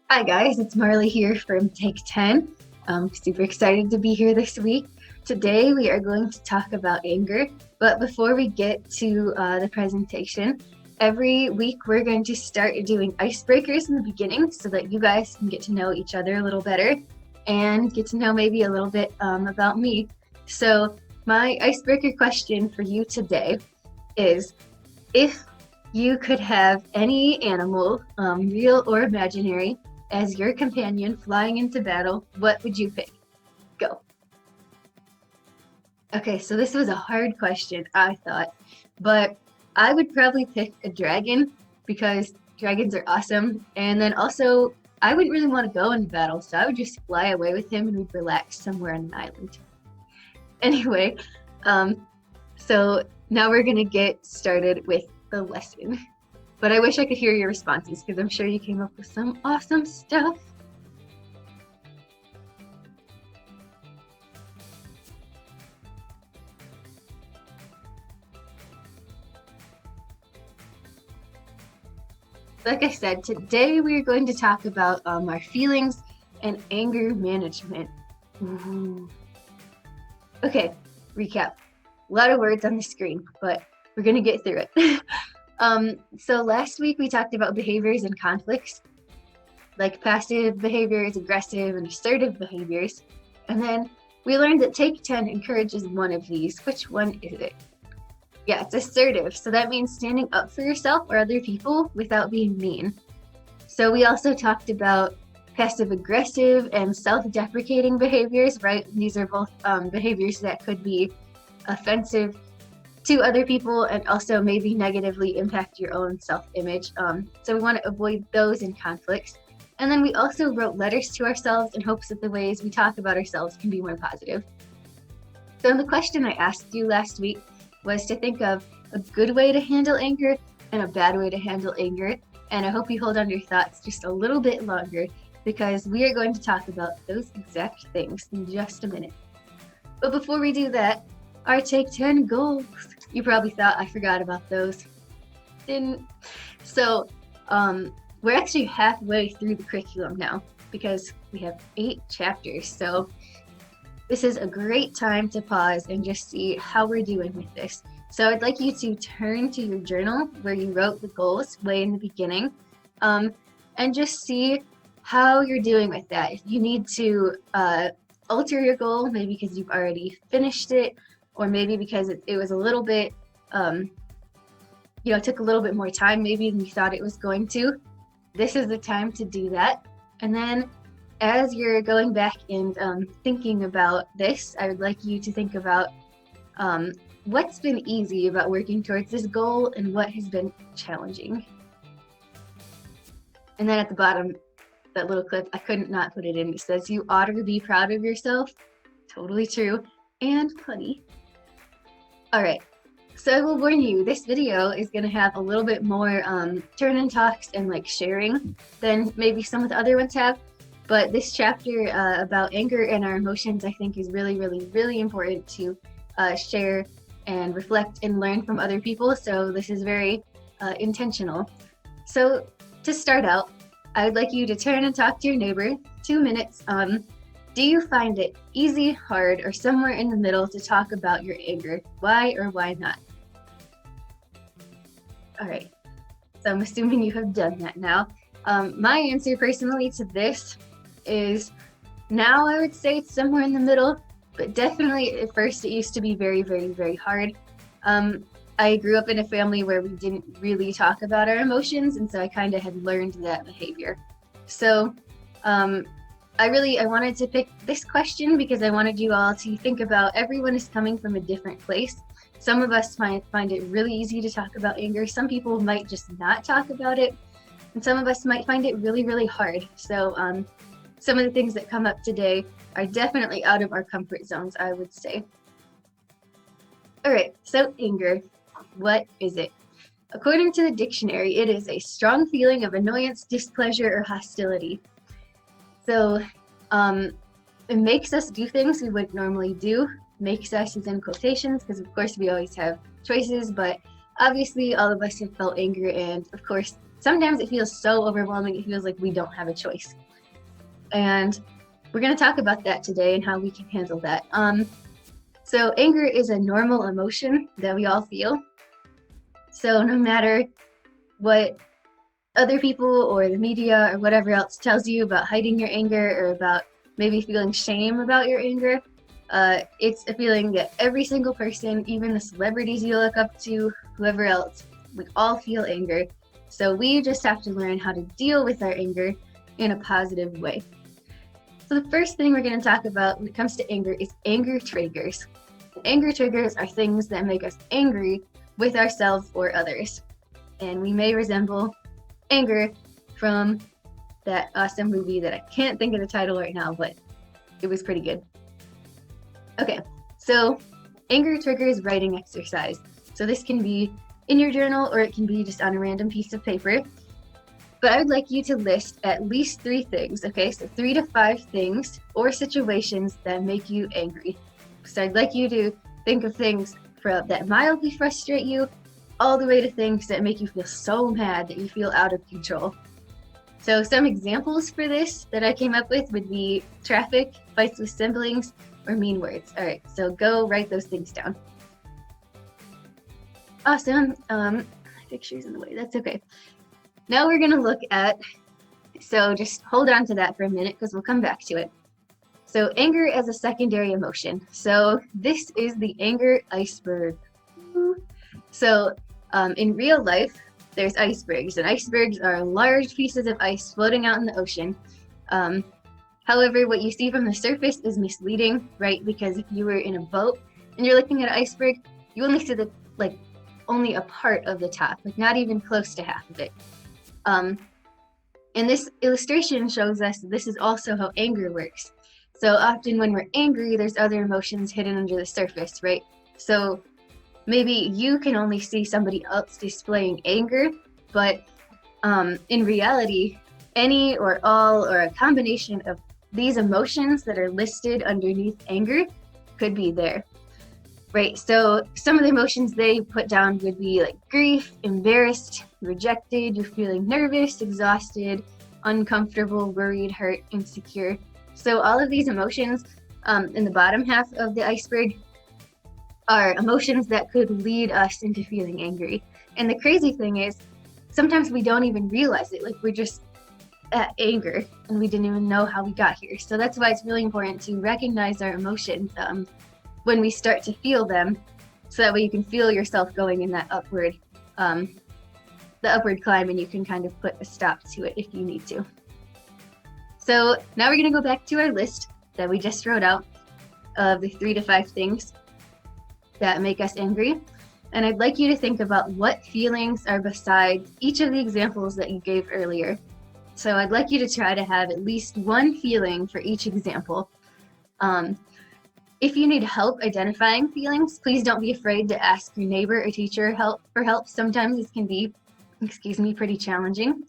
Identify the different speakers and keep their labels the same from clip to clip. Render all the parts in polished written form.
Speaker 1: Hi guys, it's Marley here from Take 10. I'm super excited to be here this week. Today we are going to talk about anger, but before we get to the presentation, every week we're going to start doing icebreakers in the beginning so that you guys can get to know each other a little better and get to know maybe a little bit about me. So my icebreaker question for you today is, if you could have any animal, real or imaginary, as your companion flying into battle, what would you pick? Go. Okay, so this was a hard question, I thought, but I would probably pick a dragon because dragons are awesome. And then also, I wouldn't really want to go into battle, so I would just fly away with him and we'd relax somewhere on an island. Anyway, so now we're gonna get started with the lesson. But I wish I could hear your responses because I'm sure you came up with some awesome stuff. Like I said, today we're going to talk about our feelings and anger management. Ooh. Okay, recap. A lot of words on the screen, but we're gonna get through it. So last week we talked about behaviors and conflicts, like passive behaviors, aggressive and assertive behaviors. And then we learned that Take 10 encourages one of these. Which one is it? Yeah, it's assertive. So that means standing up for yourself or other people without being mean. So we also talked about passive aggressive and self-deprecating behaviors, right? These are both behaviors that could be offensive to other people and also maybe negatively impact your own self-image. So we want to avoid those in conflicts. And then we also wrote letters to ourselves in hopes that the ways we talk about ourselves can be more positive. So the question I asked you last week was to think of a good way to handle anger and a bad way to handle anger. And I hope you hold on to your thoughts just a little bit longer because we are going to talk about those exact things in just a minute. But before we do that, our Take 10 goals. You probably thought I forgot about those. Didn't. So we're actually halfway through the curriculum now because we have 8 chapters. So this is a great time to pause and just see how we're doing with this. So I'd like you to turn to your journal where you wrote the goals way in the beginning, and just see how you're doing with that. If you need to alter your goal, maybe because you've already finished it, or maybe because it was a little bit, took a little bit more time maybe than you thought it was going to, this is the time to do that. And then as you're going back and thinking about this, I would like you to think about what's been easy about working towards this goal and what has been challenging. And then at the bottom, that little clip, I couldn't not put it in. It says, you ought to be proud of yourself. Totally true. And funny. All right. So I will warn you, this video is going to have a little bit more turn and talks and like sharing than maybe some of the other ones have. But this chapter about anger and our emotions, I think, is really, really, really important to share and reflect and learn from other people. So this is very intentional. So to start out, I would like you to turn and talk to your neighbor, 2 minutes. Do you find it easy, hard, or somewhere in the middle to talk about your anger? Why or why not? All right. So I'm assuming you have done that now. My answer personally to this is now I would say it's somewhere in the middle, but definitely at first it used to be very, very, very hard. I grew up in a family where we didn't really talk about our emotions, and so I kind of had learned that behavior. So I wanted to pick this question because I wanted you all to think about everyone is coming from a different place. Some of us might find it really easy to talk about anger. Some people might just not talk about it. And some of us might find it really, really hard. So some of the things that come up today are definitely out of our comfort zones, I would say. All right, so anger, what is it? According to the dictionary, it is a strong feeling of annoyance, displeasure, or hostility. So it makes us do things we wouldn't normally do. Makes us is in quotations because of course we always have choices, but obviously all of us have felt anger, and of course sometimes it feels so overwhelming, it feels like we don't have a choice. And we're going to talk about that today and how we can handle that. So anger is a normal emotion that we all feel. So no matter what other people or the media or whatever else tells you about hiding your anger or about maybe feeling shame about your anger, it's a feeling that every single person, even the celebrities you look up to, whoever else, we all feel anger. So we just have to learn how to deal with our anger in a positive way. So the first thing we're going to talk about when it comes to anger is anger triggers. Anger triggers are things that make us angry with ourselves or others. And we may resemble anger from that awesome movie that I can't think of the title right now, but it was pretty good. Okay, so anger triggers writing exercise. So this can be in your journal or it can be just on a random piece of paper. But I would like you to list at least 3 things, okay? So 3 to 5 things or situations that make you angry. So I'd like you to think of things that mildly frustrate you, all the way to things that make you feel so mad that you feel out of control. So some examples for this that I came up with would be traffic, fights with siblings, or mean words. All right, so go write those things down. Awesome. My picture's in the way. That's okay. Now we're going to look at, so just hold on to that for a minute because we'll come back to it. So anger as a secondary emotion. So this is the anger iceberg. So in real life, there's icebergs, and icebergs are large pieces of ice floating out in the ocean. However, what you see from the surface is misleading, right? Because if you were in a boat and you're looking at an iceberg, you only see only a part of the top, not even close to half of it. And this illustration shows us that this is also how anger works. So often when we're angry, there's other emotions hidden under the surface, right? So maybe you can only see somebody else displaying anger, but in reality, any or all or a combination of these emotions that are listed underneath anger could be there, right? So some of the emotions they put down would be like grief, embarrassed, rejected, you're feeling nervous, exhausted, uncomfortable, worried, hurt, insecure. So all of these emotions in the bottom half of the iceberg are emotions that could lead us into feeling angry. And the crazy thing is, sometimes we don't even realize it. Like we're just at anger and we didn't even know how we got here. So that's why it's really important to recognize our emotions when we start to feel them, so that way you can feel yourself going in that upward climb, and you can kind of put a stop to it if you need to. So now we're going to go back to our list that we just wrote out of the 3 to 5 things that make us angry. And I'd like you to think about what feelings are besides each of the examples that you gave earlier. So I'd like you to try to have at least one feeling for each example. If you need help identifying feelings, please don't be afraid to ask your neighbor or teacher for help. Sometimes this can be, pretty challenging.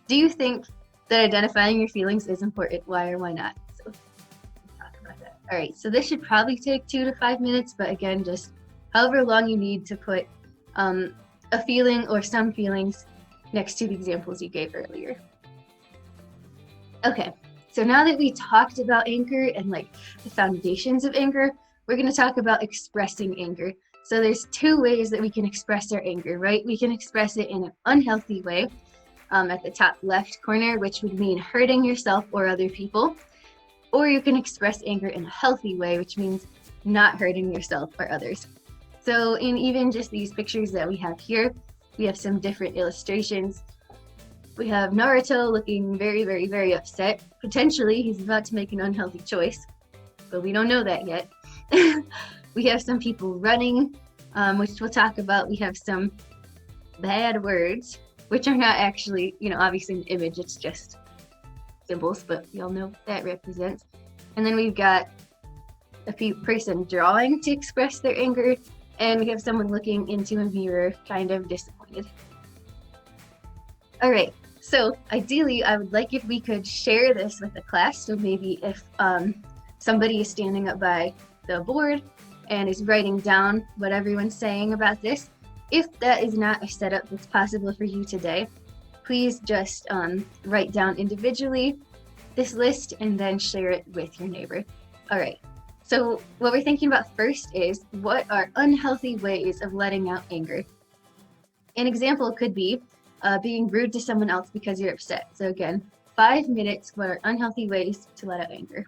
Speaker 1: Do you think that identifying your feelings is important? Why or why not? So talk about that. All right, so this should probably take 2 to 5 minutes, but again, just however long you need to put a feeling or some feelings next to the examples you gave earlier. Okay, so now that we talked about anger and the foundations of anger, we're going to talk about expressing anger. So there's 2 ways that we can express our anger, right? We can express it in an unhealthy way at the top left corner, which would mean hurting yourself or other people. Or you can express anger in a healthy way, which means not hurting yourself or others. So in even just these pictures that we have here, we have some different illustrations. We have Naruto looking very, very, very upset. Potentially, he's about to make an unhealthy choice, but we don't know that yet. We have some people running, which we'll talk about. We have some bad words, which are not actually, obviously an image, it's just symbols, but we all know what that represents. And then we've got a person drawing to express their anger, and we have someone looking into a mirror, kind of disappointed. All right, so ideally, I would like if we could share this with the class. So maybe if somebody is standing up by the board and is writing down what everyone's saying about this, If that is not a setup that's possible for you today, please just write down individually this list and then share it with your neighbor. All right, so what we're thinking about first is, what are unhealthy ways of letting out anger? An example could be being rude to someone else because you're upset. So again, 5 minutes, what are unhealthy ways to let out anger?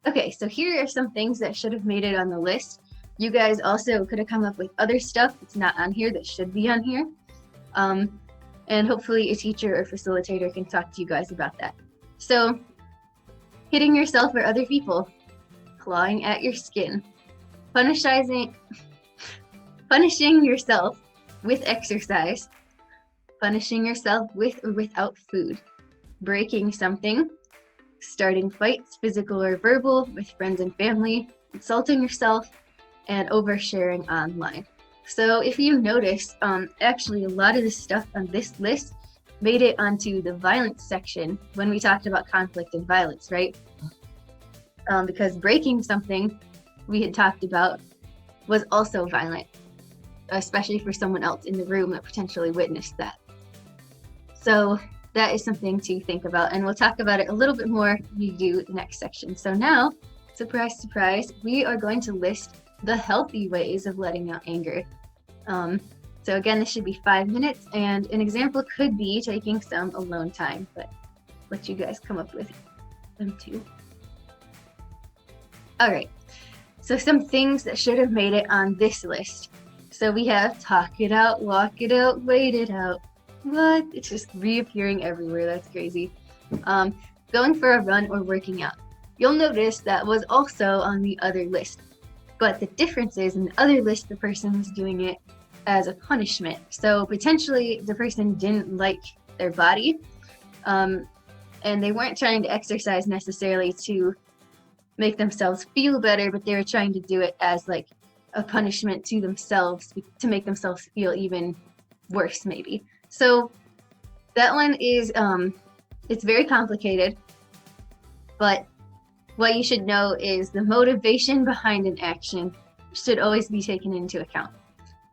Speaker 1: Okay, so here are some things that should have made it on the list. You guys also could have come up with other stuff that's not on here that should be on here. And hopefully a teacher or facilitator can talk to you guys about that. So, hitting yourself or other people, clawing at your skin, punishing yourself with exercise, punishing yourself with or without food, breaking something, starting fights, physical or verbal, with friends and family, insulting yourself, and oversharing online. So if you notice, actually a lot of the stuff on this list made it onto the violence section when we talked about conflict and violence, right? Because breaking something we had talked about was also violent, especially for someone else in the room that potentially witnessed that. So that is something to think about, and we'll talk about it a little bit more when we do the next section. So now, surprise, surprise, we are going to list the healthy ways of letting out anger. So again, this should be 5 minutes, and an example could be taking some alone time, but let you guys come up with them too. All right, so some things that should have made it on this list. So we have talk it out, walk it out, wait it out. What? It's just reappearing everywhere. That's crazy. Going for a run or working out. You'll notice that was also on the other list. But the difference is, in the other list, the person was doing it as a punishment. So potentially the person didn't like their body, and they weren't trying to exercise necessarily to make themselves feel better, but they were trying to do it as like a punishment to themselves, to make themselves feel even worse maybe. So that one is, it's very complicated, but what you should know is the motivation behind an action should always be taken into account,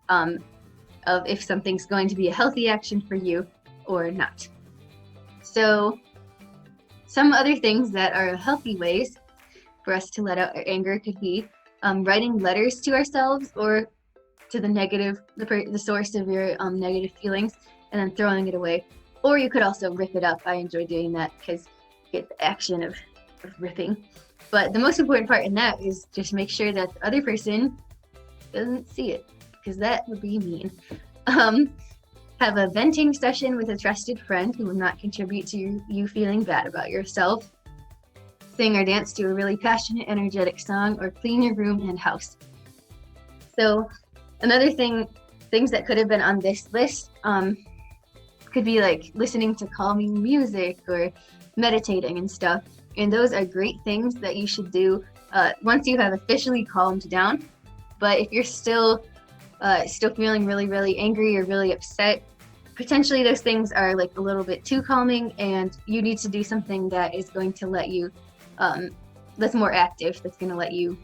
Speaker 1: of if something's going to be a healthy action for you or not. So some other things that are healthy ways for us to let out our anger could be writing letters to ourselves or to the negative, the source of your negative feelings, and then throwing it away. Or you could also rip it up. I enjoy doing that because you get the action of ripping. But the most important part in that is just make sure that the other person doesn't see it, because that would be mean. Have a venting session with a trusted friend who will not contribute to you feeling bad about yourself. Sing or dance to a really passionate, energetic song, or clean your room and house. So another things that could have been on this list could be like listening to calming music or meditating and stuff. And those are great things that you should do once you have officially calmed down. But if you're still feeling really, really angry or really upset, potentially those things are like a little bit too calming, and you need to do something that is going to let you, that's more active, that's going to let you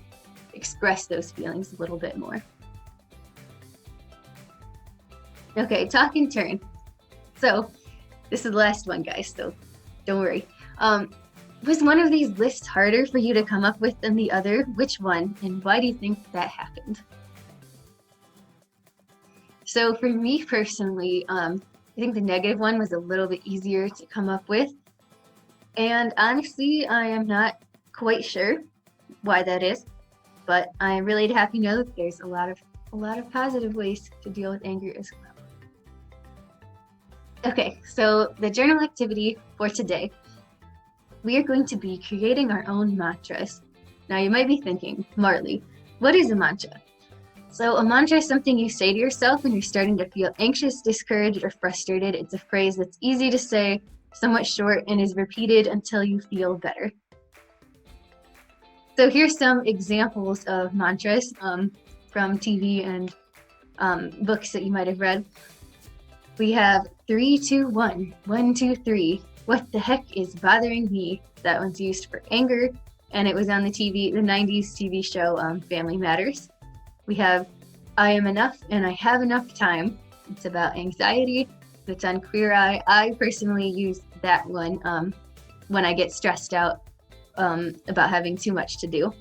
Speaker 1: express those feelings a little bit more. Okay, talk in turn. So this is the last one, guys, so don't worry. Was one of these lists harder for you to come up with than the other? Which one, and why do you think that happened? So for me personally, I think the negative one was a little bit easier to come up with. And honestly, I am not quite sure why that is, but I am really happy to know that there's a lot of positive ways to deal with anger as well. Okay, so the journal activity for today, we are going to be creating our own mantras. Now you might be thinking, Marley, what is a mantra? So a mantra is something you say to yourself when you're starting to feel anxious, discouraged, or frustrated. It's a phrase that's easy to say, somewhat short, and is repeated until you feel better. So here's some examples of mantras from TV and books that you might have read. We have 3, 2, 1, 1, 2, 3. What the heck is bothering me? That one's used for anger, and it was on the 90s TV show Family Matters. We have I am enough and I have enough time. It's about anxiety. It's on Queer Eye. I personally use that one when I get stressed out about having too much to do.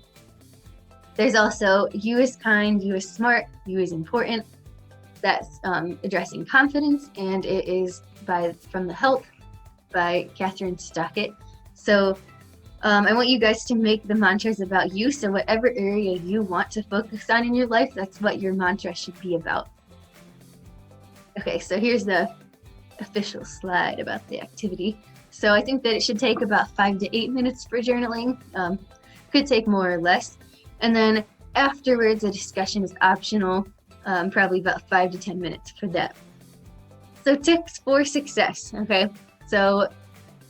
Speaker 1: There's also You is Kind, You is Smart, You is Important. That's addressing confidence, and it is from The Help by Catherine Stockett. So I want you guys to make the mantras about you. So whatever area you want to focus on in your life, that's what your mantra should be about. Okay, so here's the official slide about the activity. So I think that it should take about 5 to 8 minutes for journaling. Could take more or less. And then afterwards, the discussion is optional, probably about 5 to 10 minutes for that. So tips for success, okay? So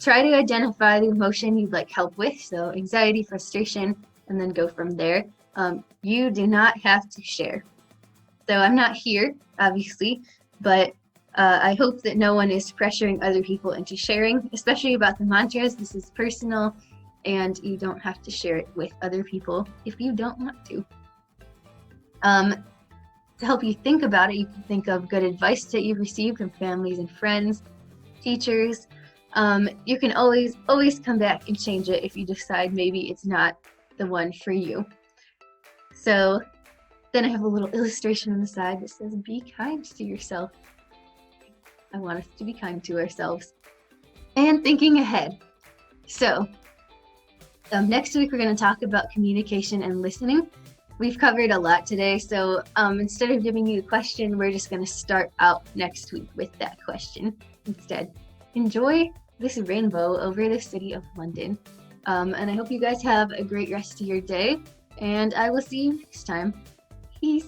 Speaker 1: try to identify the emotion you'd like help with, so anxiety, frustration, and then go from there. You do not have to share. So I'm not here, obviously, but I hope that no one is pressuring other people into sharing, especially about the mantras. This is personal, and you don't have to share it with other people if you don't want to. To help you think about it, you can think of good advice that you've received from families and friends, teachers. You can always come back and change it if you decide maybe it's not the one for you. So then I have a little illustration on the side that says, be kind to yourself. I want us to be kind to ourselves. And thinking ahead. So next week, we're going to talk about communication and listening. We've covered a lot today, so instead of giving you a question, we're just going to start out next week with that question instead. Enjoy this rainbow over the city of London, and I hope you guys have a great rest of your day, and I will see you next time. Peace.